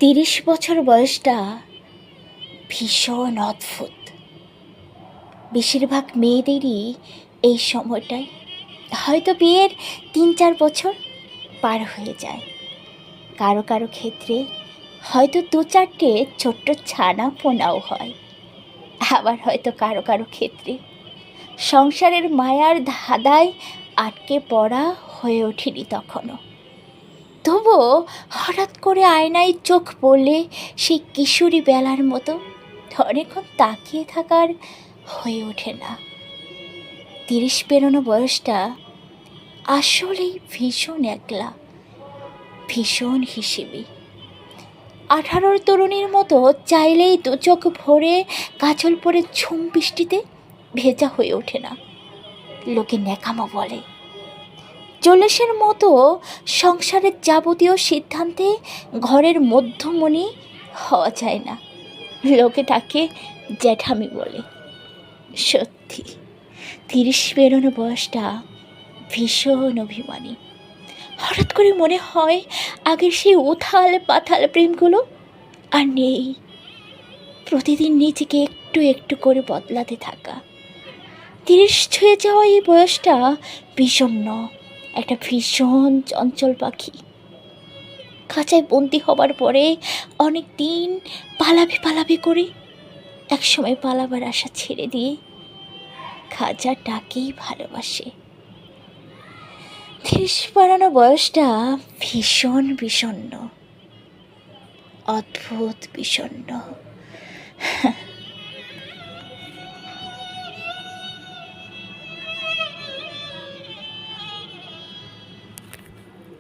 30 বছর বয়সটা ভীষণ অদ্ভুত। বেশিরভাগ মেয়েদেরই এই সময়টায় হয়তো বিয়ের 3-4 বছর পার হয়ে যায়। কারো কারো ক্ষেত্রে হয়তো 2-4টে ছোট্ট ছানা পোনাও হয়। আবার হয়তো কারো কারো ক্ষেত্রে সংসারের মায়ার ধাঁধায় আটকে পড়া হয়ে ওঠেনি তখনও। তবুও হঠাৎ করে আয়নায় চোখ পড়লে সেই কিশোরী বেলার মতো অনেকক্ষণ তাকিয়ে থাকার হয়ে ওঠে না। 30 পেরোনো বয়সটা আসলেই ভীষণ একলা, ভীষণ হিসেবে। 18-র তরুণীর মতো চাইলেই দু চোখ ভরে কাজল পরে ঝুম বৃষ্টিতে ভেজা হয়ে ওঠে না। লোকে ন্যাকামো বলে। 40-এর মতো সংসারের যাবতীয় সিদ্ধান্তে ঘরের মধ্যমণি হওয়া যায় না। লোকে তাকে জ্যাঠামি বলে। সত্যি 30 পেরোনো বয়সটা ভীষণ অভিমানী। হঠাৎ করে মনে হয় আগের সেই উথাল পাথাল প্রেমগুলো আর নেই। প্রতিদিন নিজেকে একটু একটু করে বদলাতে থাকা। 30 ছুঁয়ে যাওয়া এই বয়সটা বিষণ্ণ, একটা ভীষণ চঞ্চল পাখি। খাঁচায় বন্দি হবার পরে অনেক দিন পালাবি করে একসময় পালাবার আশা ছেড়ে দিয়ে খাঁচাটাকেই ভালোবাসে। 30 পারানো বয়সটা ভীষণ বিষণ্ণ, অদ্ভুত বিষণ্ণ।